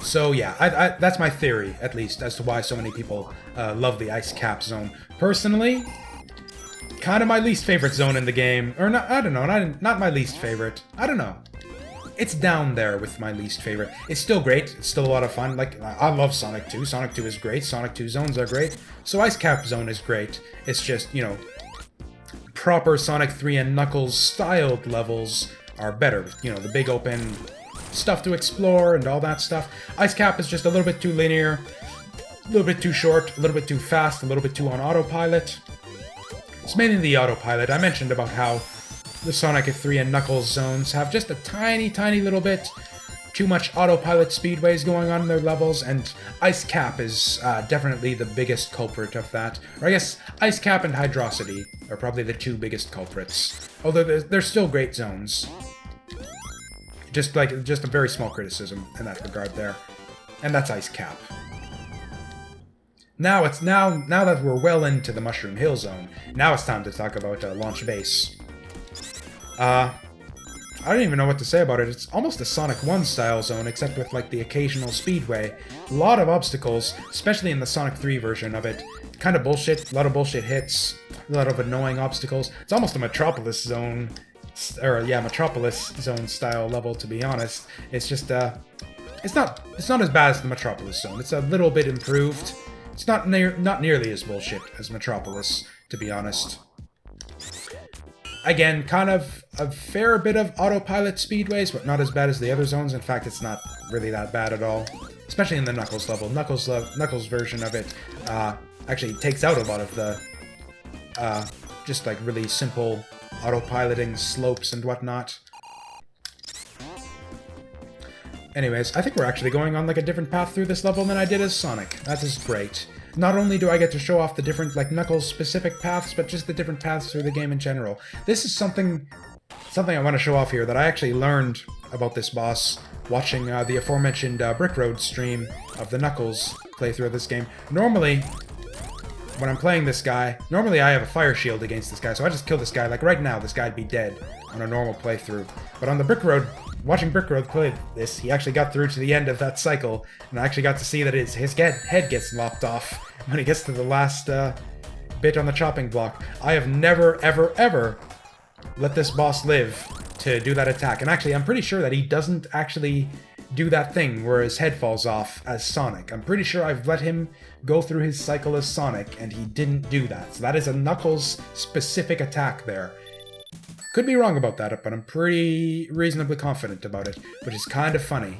So yeah, that's my theory, at least, as to why so many people love the Ice Cap zone. Personally, kind of my least favorite zone in the game. Or not, I don't know, not my least favorite. I don't know. It's down there with my least favorite. It's still great. It's still a lot of fun. Like, I love Sonic 2. Sonic 2 is great. Sonic 2 zones are great. So Ice Cap Zone is great. It's just, you know, proper Sonic 3 and Knuckles styled levels are better. You know, the big open stuff to explore and all that stuff. Ice Cap is just a little bit too linear, a little bit too short, a little bit too fast, a little bit too on autopilot. It's mainly the autopilot. I mentioned about how the Sonic 3 and Knuckles zones have just a tiny, tiny little bit too much autopilot speedways going on in their levels, and Ice Cap is definitely the biggest culprit of that. Or I guess Ice Cap and Hydrocity are probably the two biggest culprits. Although they're still great zones. Just a very small criticism in that regard there. And that's Ice Cap. Now that we're well into the Mushroom Hill zone, now it's time to talk about Launch Base. I don't even know what to say about it. It's almost a Sonic 1 style zone, except with like the occasional speedway. A lot of obstacles, especially in the Sonic 3 version of it. Kind of bullshit, a lot of bullshit hits, a lot of annoying obstacles. It's almost a Metropolis zone, or yeah, Metropolis zone style level, to be honest. It's just, it's not as bad as the Metropolis zone. It's a little bit improved. It's not nearly as bullshit as Metropolis, to be honest. Again, kind of a fair bit of autopilot speedways, but not as bad as the other zones. In fact, it's not really that bad at all. Especially in the Knuckles level. Knuckles' version of it actually takes out a lot of the just like really simple autopiloting slopes and whatnot. Anyways, I think we're actually going on like a different path through this level than I did as Sonic. That is great. Not only do I get to show off the different, like, Knuckles-specific paths, but just the different paths through the game in general. This is something I want to show off here that I actually learned about this boss watching the aforementioned Brick Road stream of the Knuckles playthrough of this game. Normally, when I'm playing this guy, normally I have a fire shield against this guy, so I just kill this guy. Like, right now, this guy'd be dead on a normal playthrough. But on the Brick Road, watching Brick Road play this, he actually got through to the end of that cycle, and I actually got to see that his head gets lopped off when he gets to the last bit on the chopping block. I have never, ever, ever let this boss live to do that attack. And actually, I'm pretty sure that he doesn't actually do that thing where his head falls off as Sonic. I'm pretty sure I've let him go through his cycle as Sonic, and he didn't do that. So that is a Knuckles-specific attack there. Could be wrong about that, but I'm pretty reasonably confident about it, which is kind of funny.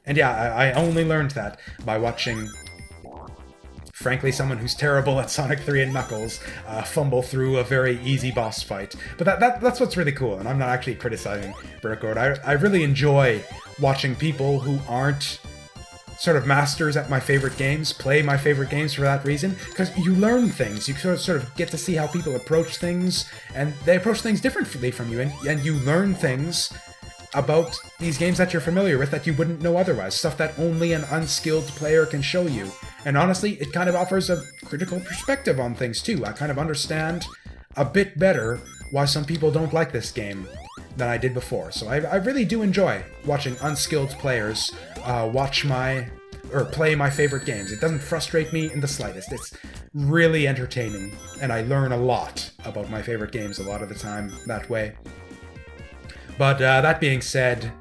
And yeah, I only learned that by watching, frankly, someone who's terrible at Sonic 3 and Knuckles fumble through a very easy boss fight. But that's what's really cool, and I'm not actually criticizing Brick Road. I really enjoy watching people who aren't sort of masters at my favorite games play my favorite games for that reason, because you learn things. You sort of get to see how people approach things, and they approach things differently from you, and you learn things about these games that you're familiar with that you wouldn't know otherwise, stuff that only an unskilled player can show you. And honestly, it kind of offers a critical perspective on things too. I kind of understand a bit better why some people don't like this game than I did before. So I really do enjoy watching unskilled players play my favorite games. It doesn't frustrate me in the slightest. It's really entertaining, and I learn a lot about my favorite games a lot of the time that way. But that being said,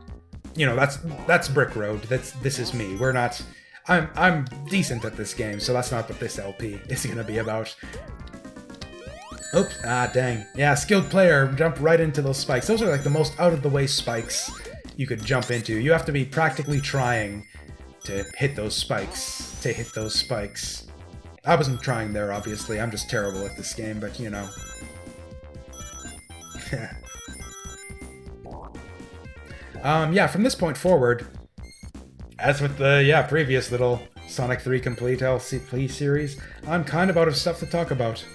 you know, that's Brick Road. This is me. I'm decent at this game, so that's not what this LP is gonna be about. Oops, dang. Yeah, skilled player, jump right into those spikes. Those are like the most out-of-the-way spikes you could jump into. You have to be practically trying to hit those spikes. I wasn't trying there, obviously. I'm just terrible at this game, but you know. Yeah, from this point forward, as with the, previous little Sonic 3 Complete LCP series, I'm kind of out of stuff to talk about.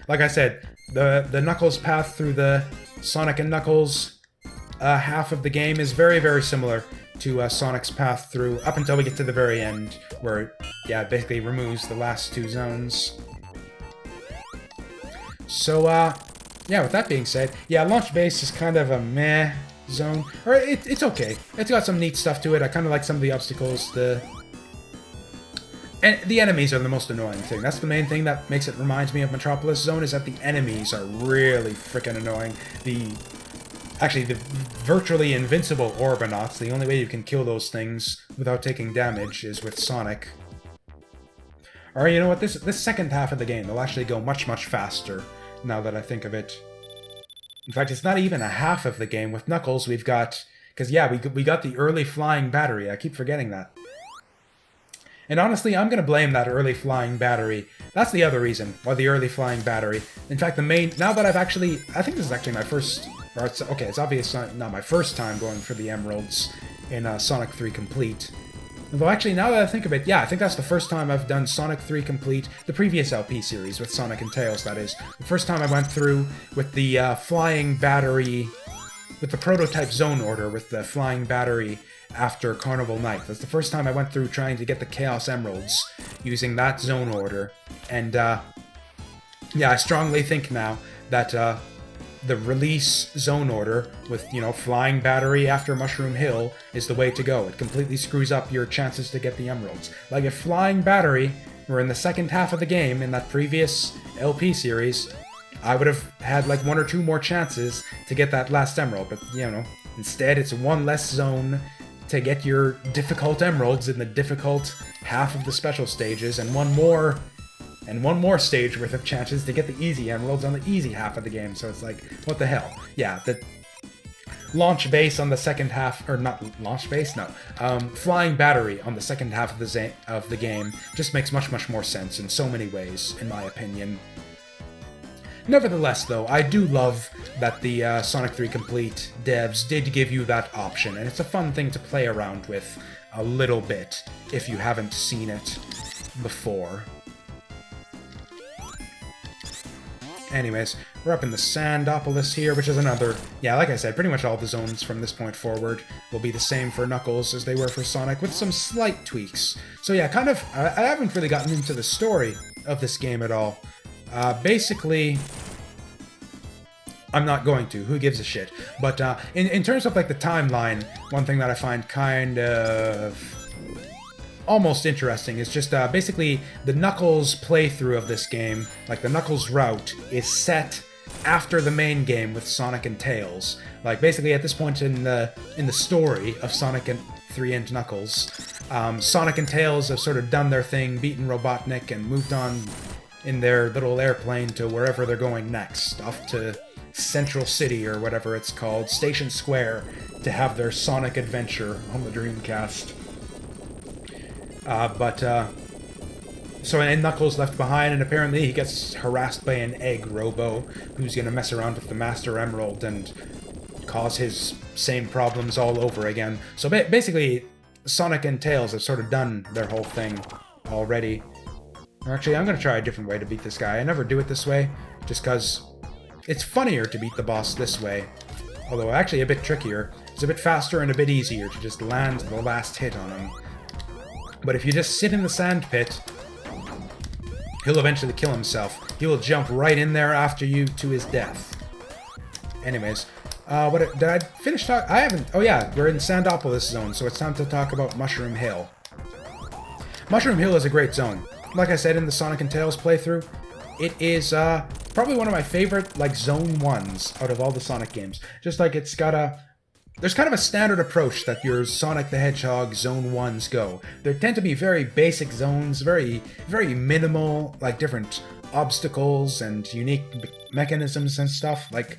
Like I said, the Knuckles path through the Sonic and Knuckles half of the game is very, very similar to Sonic's path through, up until we get to the very end, where, yeah, it basically removes the last two zones. So, yeah, with that being said, yeah, Launch Base is kind of a meh zone. Or it's okay. It's got some neat stuff to it. I kind of like some of the obstacles. And the enemies are the most annoying thing. That's the main thing that makes it reminds me of Metropolis Zone, is that the enemies are really freaking annoying. Actually, the virtually invincible Orbinauts, the only way you can kill those things without taking damage is with Sonic. Or, you know what, this second half of the game will actually go much, much faster, now that I think of it. In fact, it's not even a half of the game. With Knuckles, we've got... Because, yeah, we got the early flying battery. I keep forgetting that. And honestly, I'm going to blame that early flying battery. That's the other reason why the early flying battery. In fact, the main... Now that I've actually... I think this is actually my first... Or it's, okay, it's obviously not my first time going for the Emeralds in Sonic 3 Complete. Although actually, now that I think of it, yeah, I think that's the first time I've done Sonic 3 Complete, the previous LP series with Sonic and Tails, that is. The first time I went through with the flying battery... With the prototype zone order, with the flying battery after Carnival Night. That's the first time I went through trying to get the Chaos Emeralds using that zone order. And, yeah, I strongly think now that, the release zone order with, you know, flying battery after Mushroom Hill is the way to go. It completely screws up your chances to get the emeralds. Like, if flying battery were in the second half of the game in that previous LP series, I would have had like 1 or 2 more chances to get that last emerald, but, you know, instead it's one less zone to get your difficult emeralds in the difficult half of the special stages, and one more stage worth of chances to get the easy emeralds on the easy half of the game. So it's like, what the hell? Yeah, the launch base on the second half, or not launch base, no, flying battery on the second half of the game just makes much, much more sense in so many ways, in my opinion. Nevertheless, though, I do love that the Sonic 3 Complete devs did give you that option, and it's a fun thing to play around with a little bit if you haven't seen it before. Anyways, we're up in the Sandopolis here, which is another... Yeah, like I said, pretty much all the zones from this point forward will be the same for Knuckles as they were for Sonic, with some slight tweaks. So yeah, kind of... I haven't really gotten into the story of this game at all. Basically... I'm not going to. Who gives a shit? But in terms of like the timeline, one thing that I find kind of... almost interesting is just basically the Knuckles playthrough of this game, like the Knuckles route, is set after the main game with Sonic and Tails. Like basically at this point in the story of Sonic and 3 and Knuckles, Sonic and Tails have sort of done their thing, beaten Robotnik, and moved on in their little airplane to wherever they're going next, off to Central City or whatever it's called, Station Square, to have their Sonic adventure on the Dreamcast. So Knuckles left behind, and apparently he gets harassed by an egg robo who's gonna mess around with the Master Emerald and cause his same problems all over again. So basically, Sonic and Tails have sort of done their whole thing already. Or actually, I'm gonna try a different way to beat this guy. I never do it this way, just because it's funnier to beat the boss this way. Although actually a bit trickier. It's a bit faster and a bit easier to just land the last hit on him. But if you just sit in the sand pit, he'll eventually kill himself. He will jump right in there after you to his death. Anyways, did I finish talking? I haven't. Oh yeah, we're in Sandopolis zone, so it's time to talk about Mushroom Hill. Mushroom Hill is a great zone. Like I said in the Sonic and Tails playthrough, it is probably one of my favorite like zone ones out of all the Sonic games. Just like it's got a... There's kind of a standard approach that your Sonic the Hedgehog Zone 1s go. There tend to be very basic zones, very minimal, like different obstacles and unique mechanisms and stuff. Like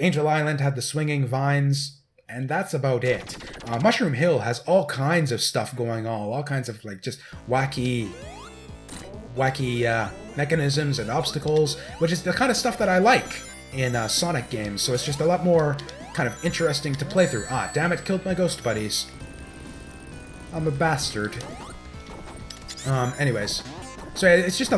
Angel Island had the swinging vines, and that's about it. Mushroom Hill has all kinds of stuff going on, all kinds of like just wacky mechanisms and obstacles, which is the kind of stuff that I like in Sonic games. So it's just a lot more kind of interesting to play through. Ah, damn it, killed my ghost buddies. I'm a bastard. Anyways. So it's just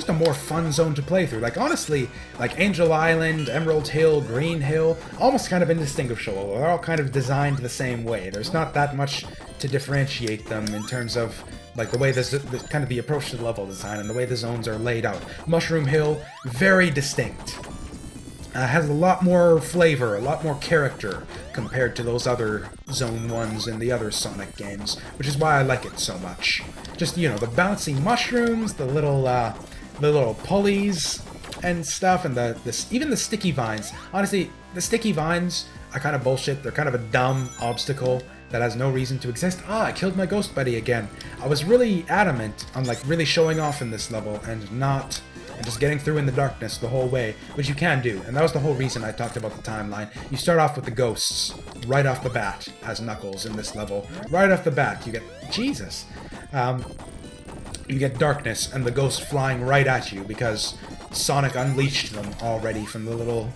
a more fun zone to play through. Like, honestly, like Angel Island, Emerald Hill, Green Hill, almost kind of indistinguishable. They're all kind of designed the same way. There's not that much to differentiate them in terms of like the way the kind of the approach to the level design and the way the zones are laid out. Mushroom Hill, very distinct. has a lot more flavor, a lot more character compared to those other Zone 1s in the other Sonic games, which is why I like it so much. Just, you know, the bouncy mushrooms, the little pulleys and stuff, and even the sticky vines. Honestly, the sticky vines are kind of bullshit. They're kind of a dumb obstacle that has no reason to exist. Ah, I killed my ghost buddy again. I was really adamant on, like, really showing off in this level and just getting through in the darkness the whole way, which you can do, and that was the whole reason I talked about the timeline. You start off with the ghosts right off the bat as Knuckles in this level. Right off the bat, you get... Jesus! You get darkness and the ghosts flying right at you because Sonic unleashed them already from the little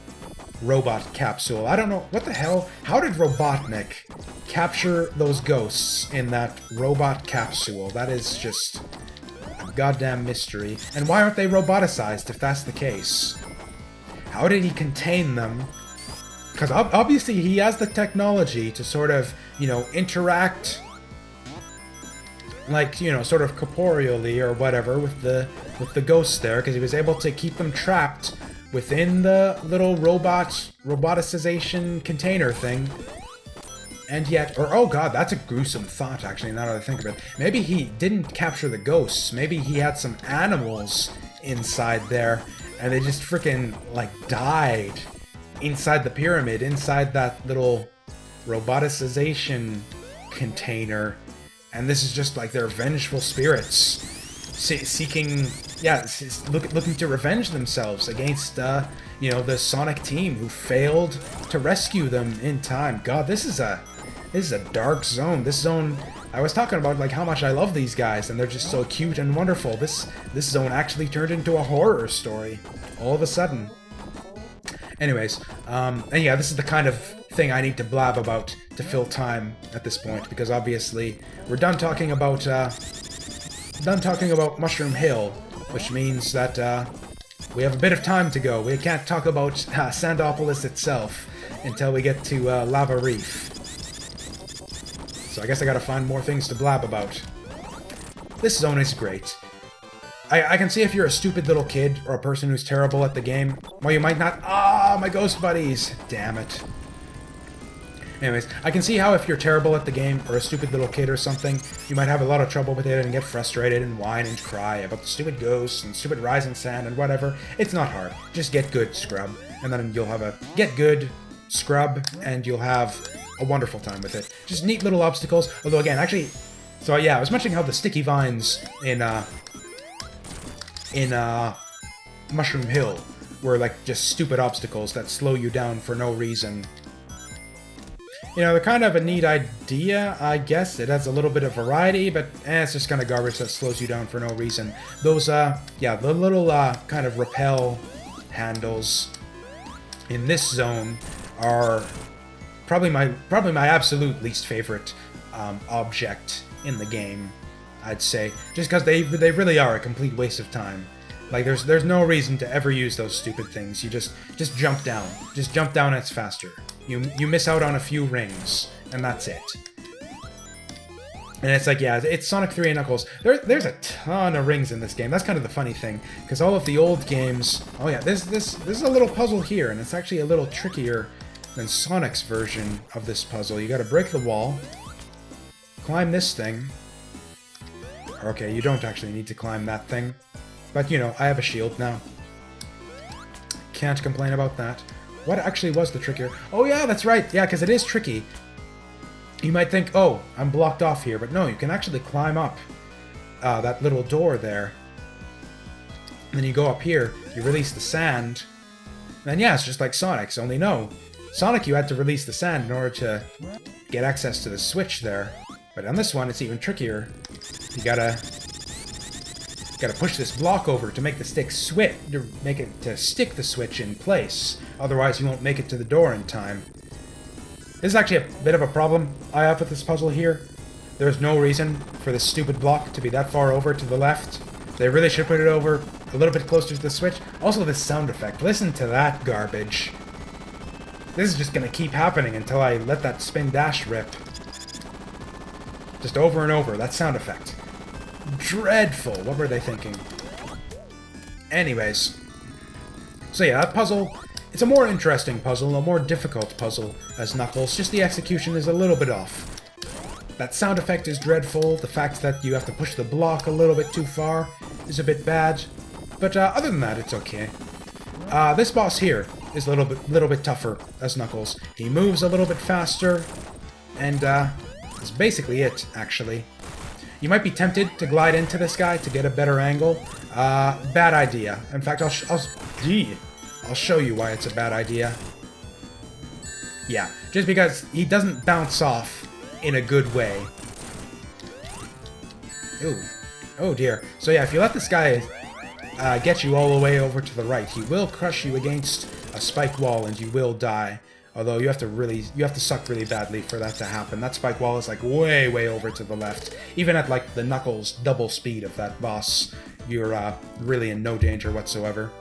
robot capsule. I don't know, what the hell? How did Robotnik capture those ghosts in that robot capsule? That is just a goddamn mystery. And why aren't they roboticized if that's the case? How did he contain them? Because obviously he has the technology to sort of, you know, interact, like, you know, sort of corporeally or whatever with the ghosts there, because he was able to keep them trapped within the little roboticization container thing. And yet, or oh god, that's a gruesome thought actually, now that I think of it. Maybe he didn't capture the ghosts, maybe he had some animals inside there, and they just freaking, like, died inside the pyramid, inside that little roboticization container. And this is just like their vengeful spirits seeking, yeah, looking to revenge themselves against, you know, the Sonic team who failed to rescue them in time. God, this is a dark zone. This zone, I was talking about, like, how much I love these guys, and they're just so cute and wonderful. This zone actually turned into a horror story all of a sudden. Anyways, and yeah, this is the kind of thing I need to blab about to fill time at this point, because obviously we're done talking about Mushroom Hill, which means that we have a bit of time to go. We can't talk about Sandopolis itself until we get to Lava Reef. So I guess I gotta find more things to blab about. This zone is great. I can see if you're a stupid little kid or a person who's terrible at the game. Well, you might not... Ah, my ghost buddies! Damn it. Anyways, I can see how if you're terrible at the game, or a stupid little kid or something, you might have a lot of trouble with it and get frustrated and whine and cry about the stupid ghosts and stupid rising sand and whatever. It's not hard. Just get good, scrub. And then you'll have a... Get good, scrub, and you'll have a wonderful time with it. Just neat little obstacles. Although, again, actually... So, yeah, I was mentioning how the sticky vines in Mushroom Hill were, like, just stupid obstacles that slow you down for no reason. You know, they're kind of a neat idea, I guess. It has a little bit of variety, but it's just kind of garbage that slows you down for no reason. Those, yeah, the little, kind of rappel handles in this zone are probably my absolute least favorite object in the game, I'd say. Just because they really are a complete waste of time. Like, there's no reason to ever use those stupid things. You just jump down. Just jump down and it's faster. You miss out on a few rings, and that's it. And it's like, yeah, it's Sonic 3 and Knuckles. There's a ton of rings in this game. That's kind of the funny thing, because all of the old games... Oh yeah, this is a little puzzle here, and it's actually a little trickier than Sonic's version of this puzzle. You gotta break the wall, climb this thing. Okay, you don't actually need to climb that thing. But, you know, I have a shield now. Can't complain about that. What actually was the trick here? Oh yeah, that's right. Yeah, because it is tricky. You might think, oh, I'm blocked off here. But no, you can actually climb up that little door there. And then you go up here, you release the sand. And yeah, it's just like Sonic's, only no. Sonic, you had to release the sand in order to get access to the switch there. But on this one, it's even trickier. You gotta push this block over to make the stick switch, to stick the switch in place. Otherwise, you won't make it to the door in time. This is actually a bit of a problem I have with this puzzle here. There's no reason for this stupid block to be that far over to the left. They really should put it over a little bit closer to the switch. Also, this sound effect. Listen to that garbage. This is just gonna keep happening until I let that spin dash rip. Just over and over, that sound effect. Dreadful. What were they thinking? Anyways. So yeah, that puzzle It's a more interesting puzzle, a more difficult puzzle as Knuckles, just the execution is a little bit off. That sound effect is dreadful, the fact that you have to push the block a little bit too far is a bit bad, but other than that, it's okay. This boss here is a little bit tougher as Knuckles. He moves a little bit faster, and that's basically it, actually. You might be tempted to glide into this guy to get a better angle. Bad idea. In fact, I'll show you why it's a bad idea. Yeah, just because he doesn't bounce off in a good way. Ooh. Oh dear. So yeah, if you let this guy get you all the way over to the right, he will crush you against a spike wall and you will die. Although you have to suck really badly for that to happen. That spike wall is like way over to the left. Even at like the Knuckles double speed of that boss, you're really in no danger whatsoever.